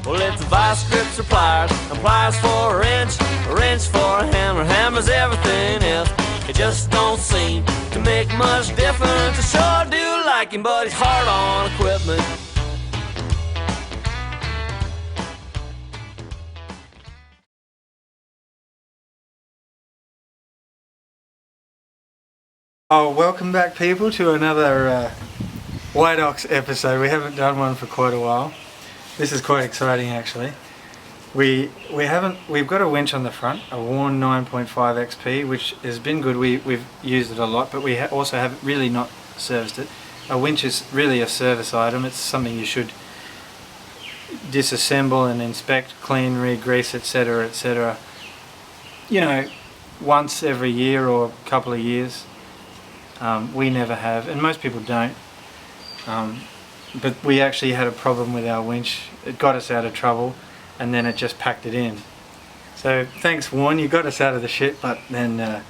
Well, it's vice grips or pliers, and pliers for a wrench for a hammer's everything else. It just don't seem to make much difference. I sure do like him, but he's hard on equipment. Oh, welcome back people to another White Ox episode. We haven't done one for quite a while. This is quite exciting actually. We've got a winch on the front, a worn 9.5 XP, which has been good. We've used it a lot, but we also have really not serviced it. A winch is really a service item. It's something you should disassemble and inspect, clean, re-grease, etc., etc. You know, once every year or a couple of years. We never have, and most people don't. But we actually had a problem with our winch. It got us out of trouble, and then it just packed it in. So thanks, Warren, you got us out of the shit, but then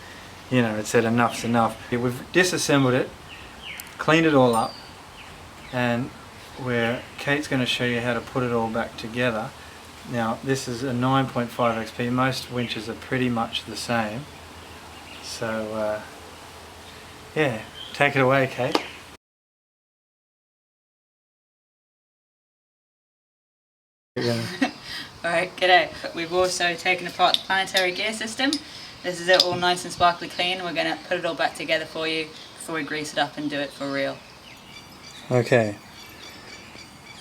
you know, it said enough's enough. We've disassembled it, cleaned it all up, and Kate's going to show you how to put it all back together. Now this is a 9.5 XP. Most winches are pretty much the same. So yeah, take it away, Kate. Alright, g'day. We've also taken apart the Planetary gear system. This is it all nice and sparkly clean. We're going to put it all back together for you before we grease it up and do it for real. Okay.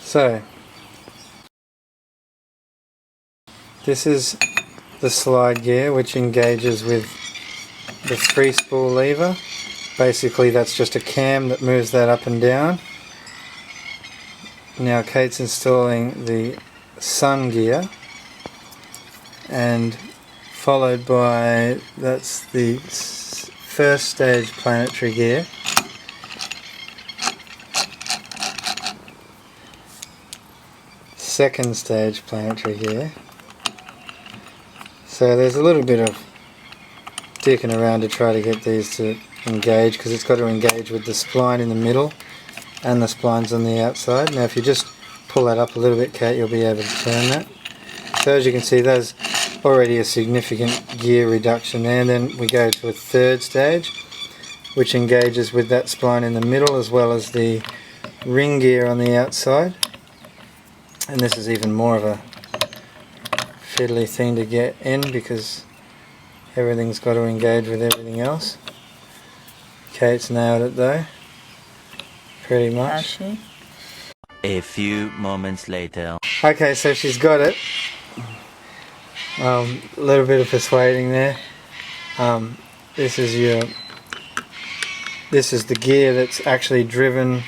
So, this is the slide gear which engages with the free spool lever. Basically that's just a cam that moves that up and down. Now Kate's installing the sun gear, and followed by, that's the first stage planetary gear. Second stage planetary gear. So there's a little bit of dicking around to try to get these to engage, because it's got to engage with the spline in the middle and the splines on the outside. Now if you just pull that up a little bit, Kate, you'll be able to turn that. So as you can see, there's already a significant gear reduction there. And then we go to a third stage, which engages with that spline in the middle as well as the ring gear on the outside. And this is even more of a fiddly thing to get in, because everything's got to engage with everything else. Kate's nailed it though, pretty much. A few moments later. Okay, so she's got it. A little bit of persuading there. This is the gear that's actually driven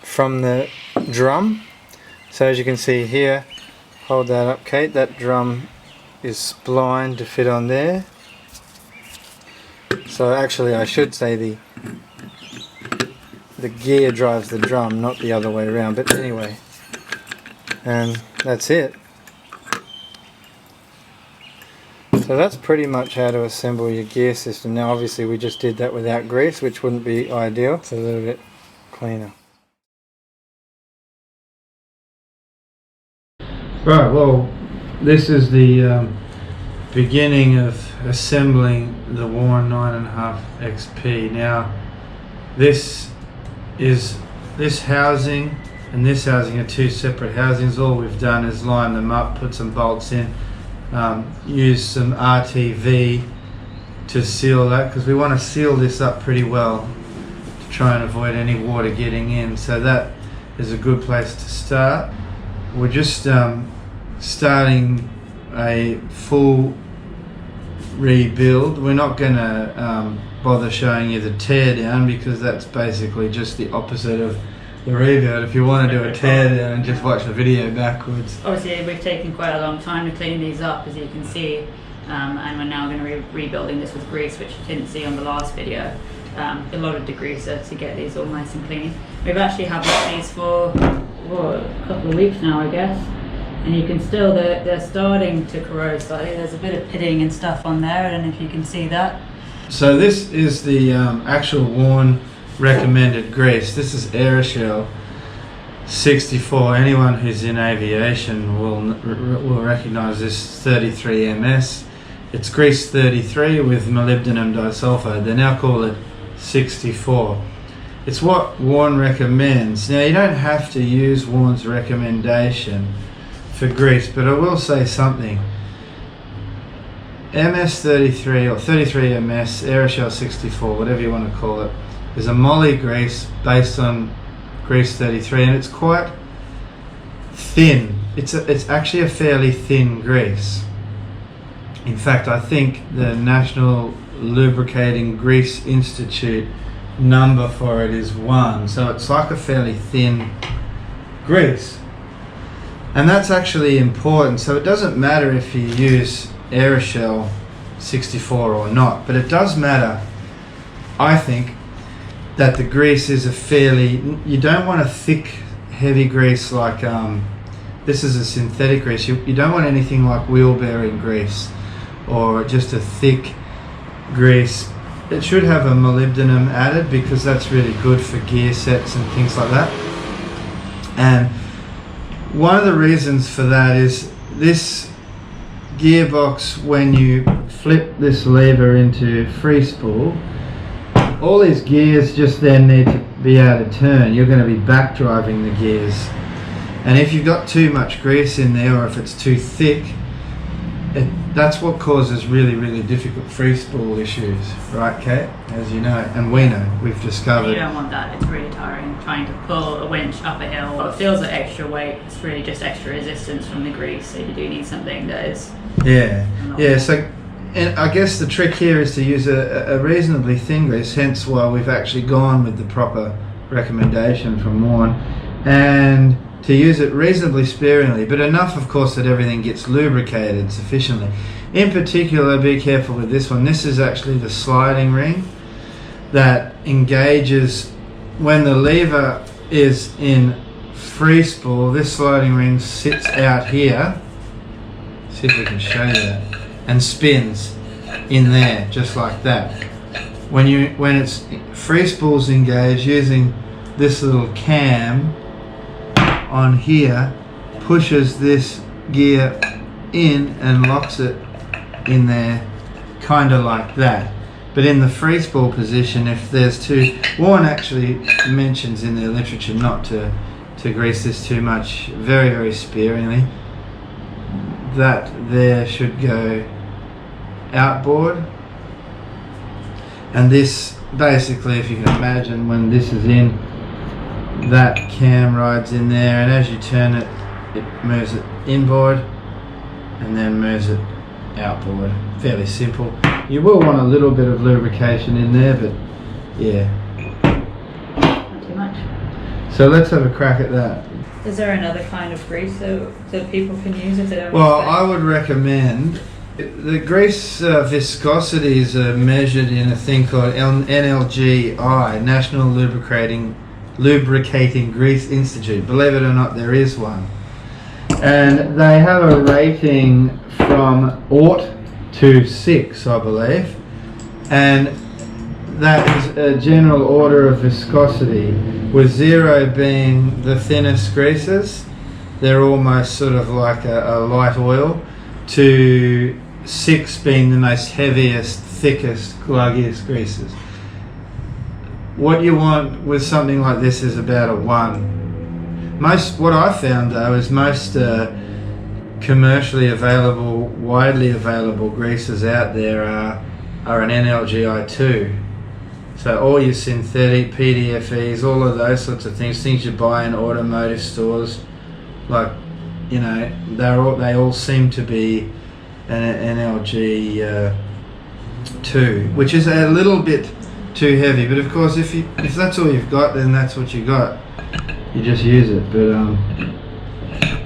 from the drum. So as you can see here, hold that up, Kate. That drum is splined to fit on there. So actually I should say the gear drives the drum, not the other way around, but anyway, and that's it. So that's pretty much how to assemble your gear system. Now obviously we just did that without grease, which wouldn't be ideal. It's a little bit cleaner. Right, well, this is the beginning of assembling the worn 9.5 XP. Now this housing and this housing are two separate housings. All we've done is line them up, put some bolts in, use some RTV to seal that, because we want to seal this up pretty well to try and avoid any water getting in. So that is a good place to start. We're just starting a full rebuild. We're not going to bother showing you the tear down, because that's basically just the opposite of the rebuild. If you want to do a tear down and just watch the video backwards. Obviously we've taken quite a long time to clean these up, as you can see, and we're now going to be rebuilding this with grease, which you didn't see on the last video. A lot of degreaser to get these all nice and clean. We've actually had these for a couple of weeks now, I guess. And you can still, they're starting to corrode slightly. There's a bit of pitting and stuff on there. I don't know if you can see that. So this is the actual worn recommended grease. This is Aeroshell. 64. Anyone who's in aviation will recognize this 33 MS. It's grease 33 with molybdenum disulfide. They now call it 64. It's what Warren recommends. Now, you don't have to use Warren's recommendation for grease, but I will say something. MS33 or 33 MS, Aeroshell 64, whatever you want to call it, is a moly grease based on grease 33, and it's quite thin. It's actually a fairly thin grease. In fact, I think the National Lubricating Grease Institute number for it is 1, so it's like a fairly thin grease, and that's actually important. So it doesn't matter if you use Aeroshell 64 or not, but it does matter, I think, that the grease is a fairly, you don't want a thick heavy grease like this is a synthetic grease. You don't want anything like wheel bearing grease or just a thick grease. It should have a molybdenum added because that's really good for gear sets and things like that. And one of the reasons for that is this gearbox, when you flip this lever into free spool, all these gears just then need to be able to turn. You're going to be back driving the gears, and if you've got too much grease in there or if it's too thick, that's what causes really difficult free spool issues, right, Kate? As you know, and we know, we've discovered. You don't want that. It's really tiring trying to pull a winch up a hill. It feels like extra weight. It's really just extra resistance from the grease, so you do need something that is So and I guess the trick here is to use a reasonably thin grease, hence why we've actually gone with the proper recommendation from Warren, and to use it reasonably sparingly, but enough, of course, that everything gets lubricated sufficiently. In particular, be careful with this one. This is actually the sliding ring that engages when the lever is in free spool. This sliding ring sits out here. See if we can show you that. And spins in there just like that. When it's free spools engaged, using this little cam on here pushes this gear in and locks it in there, kind of like that. But in the free spool position, if there's two, Warren actually mentions in the literature not to grease this too much, very sparingly. That there should go outboard, and this basically, if you can imagine, when this is in, that cam rides in there, and as you turn it, it moves it inboard and then moves it outboard. Fairly simple. You will want a little bit of lubrication in there, but yeah, not too much. So let's have a crack at that. Is there another kind of grease that people can use if they don't? Well, I would recommend, the grease viscosities are measured in a thing called NLGI, National Lubricating Grease Institute. Believe it or not, there is one. And they have a rating from 0 to 6, I believe. And that is a general order of viscosity, with 0 being the thinnest greases. They're almost sort of like a light oil, to 6 being the most heaviest, thickest, gluggiest greases. What you want with something like this is about a 1. What I found though is most commercially available, widely available greases out there are an NLGI 2. So all your synthetic PDFEs, all of those sorts of things you buy in automotive stores, like, you know, they all seem to be an NLG 2, which is a little bit too heavy. But of course, if that's all you've got, then that's what you got. You just use it. But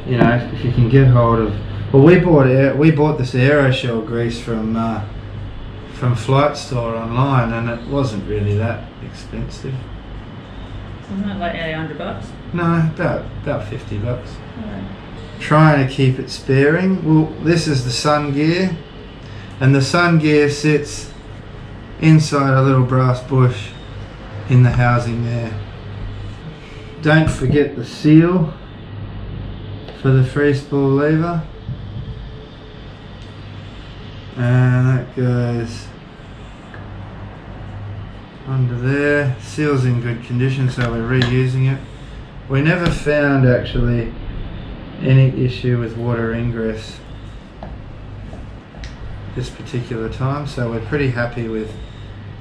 you know, if you can get hold of, well, we bought this Aeroshell grease from Flight Store online, and it wasn't really that expensive. Wasn't it like $800? No, about $50. Right. Trying to keep it sparing. Well, this is the sun gear, and the sun gear sits inside a little brass bush in the housing there. don't forget the seal for the free spool lever, and that goes under there. Seal's in good condition, so we're reusing it. We never found actually any issue with water ingress this particular time, so we're pretty happy with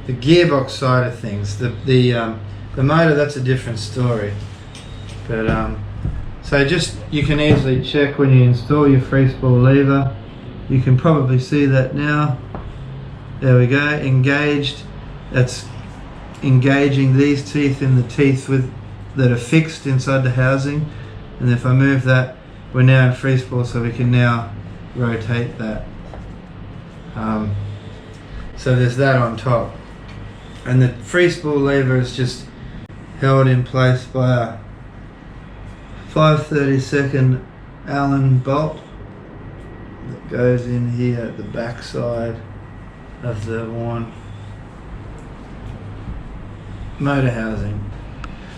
the gearbox side of things. The motor, that's a different story, but so just, you can easily check when you install your free spool lever. You can probably see that now. There we go, engaged. That's engaging these teeth in the teeth that are fixed inside the housing, and if I move that, we're now in free spool, so we can now rotate that. So there's that on top, and the free spool lever is just held in place by a 5/32 Allen bolt that goes in here at the back side of the worn motor housing.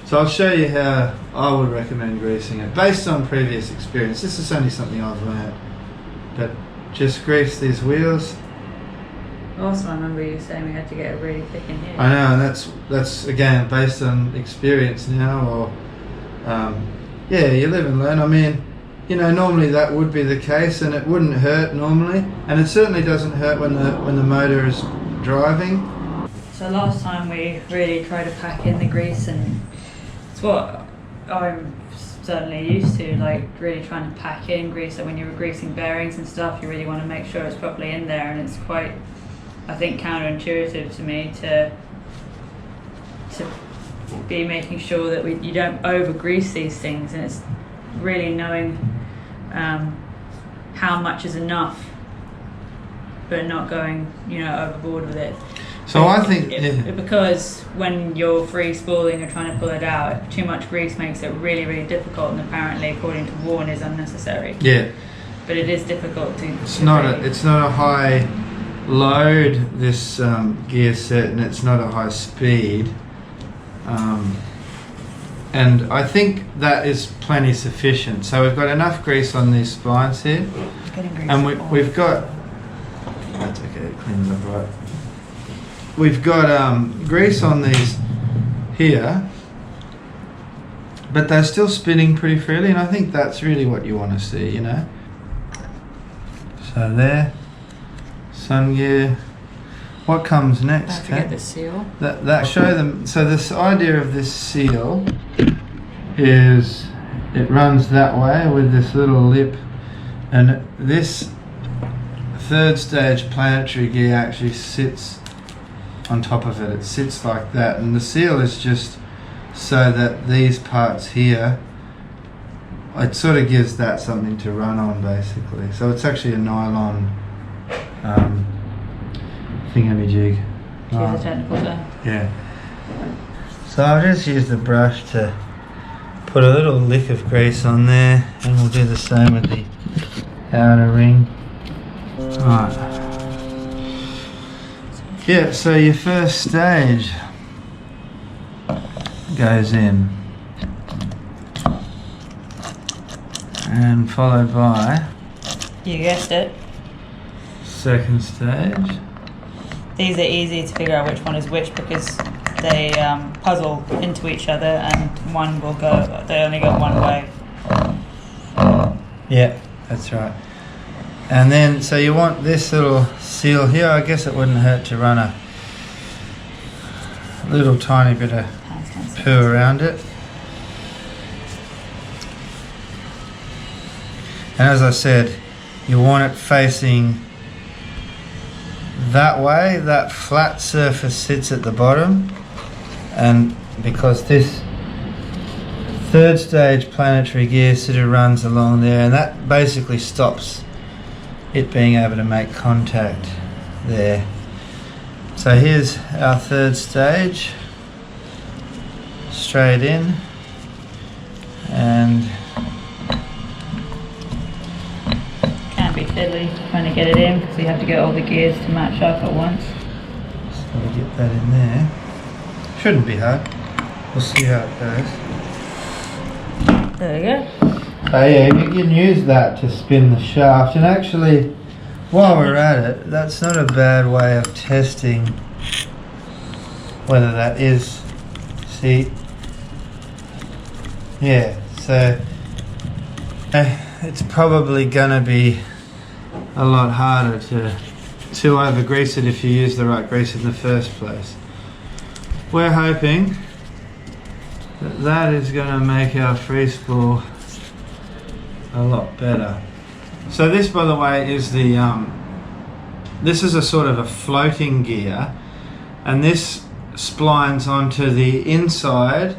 So I'll show you how I would recommend greasing it based on previous experience. This is only something I've learned, but just grease these wheels. Also, I remember you saying we had to get it really thick in here. I know, and that's again based on experience now, or yeah, you live and learn. I mean, you know, normally that would be the case, and it wouldn't hurt normally, and it certainly doesn't hurt when the motor is driving. So last time we really tried to pack in the grease, and it's what I'm certainly used to, like really trying to pack in grease. So when you're greasing bearings and stuff, you really want to make sure it's properly in there, and it's quite, I think, counterintuitive to me to be making sure that you don't over grease these things, and it's really knowing how much is enough, but not going, you know, overboard with it. So I think because when you're free spooling or trying to pull it out, too much grease makes it really, really difficult, and apparently, according to Warren, is unnecessary. Yeah, but it is difficult to. It's not a high load, this gear set, and it's not a high speed, and I think that is plenty sufficient. So we've got enough grease on these spines here, and we've got, that's okay, it cleans up right. We've got grease on these here, but they're still spinning pretty freely, and I think that's really what you want to see, you know. So there, sun gear. What comes next? Don't forget the seal. That show them. So this idea of this seal is it runs that way with this little lip, and this third stage planetary gear actually sits on top of it. It sits like that, and the seal is just so that these parts here, it sort of gives that something to run on, basically. So it's actually a nylon thingamajig. To use a technical term. Yeah. So I'll just use the brush to put a little lick of grease on there, and we'll do the same with the outer ring. Right. Yeah, so your first stage goes in, and followed by, You guessed it. second stage. These are easy to figure out which one is which because they puzzle into each other, and one will go, they only go one way. Yeah, that's right. And then, so you want this little seal here. I guess it wouldn't hurt to run a little tiny bit of poo around it. And as I said, you want it facing that way. That flat surface sits at the bottom, and because this third stage planetary gear sort of runs along there, and that basically stops it being able to make contact there. So here's our third stage, straight in, and Can be fiddly trying to get it in because you have to get all the gears to match up at once. so we get that in there. Shouldn't be hard. We'll see how it goes. There you go. So yeah, you can use that to spin the shaft, and actually, while we're at it, that's not a bad way of testing whether that is, see, yeah, so it's probably gonna be a lot harder to over grease it if you use the right grease in the first place. We're hoping that that is gonna make our free spool a lot better. So this, by the way, is the this is a sort of a floating gear, and this splines onto the inside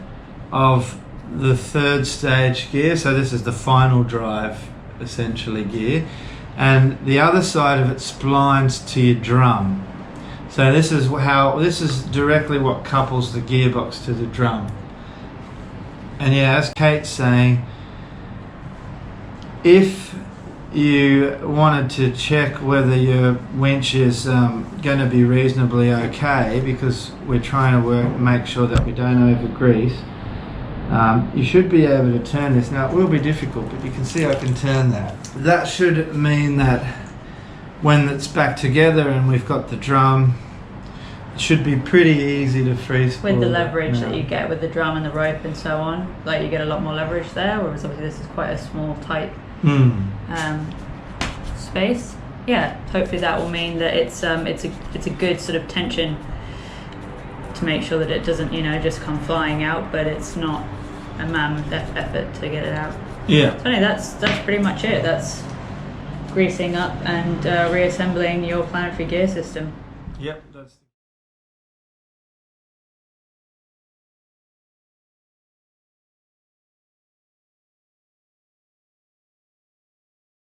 of the third stage gear. So this is the final drive essentially gear, and the other side of it splines to your drum. So this is directly what couples the gearbox to the drum. And yeah, as Kate's saying, if you wanted to check whether your winch is going to be reasonably okay, because we're trying to make sure that we don't over grease, you should be able to turn this. Now it will be difficult, but you can see I can turn that. That should mean that when it's back together and we've got the drum, it should be pretty easy to free spool. With the leverage that you get with the drum and the rope and so on, like you get a lot more leverage there, whereas obviously this is quite a small, tight space. Yeah, hopefully that will mean that it's a good sort of tension to make sure that it doesn't, you know, just come flying out, but it's not a mammoth effort to get it out. Yeah. So anyway, that's pretty much it. That's greasing up and reassembling your planetary gear system. Yep. That's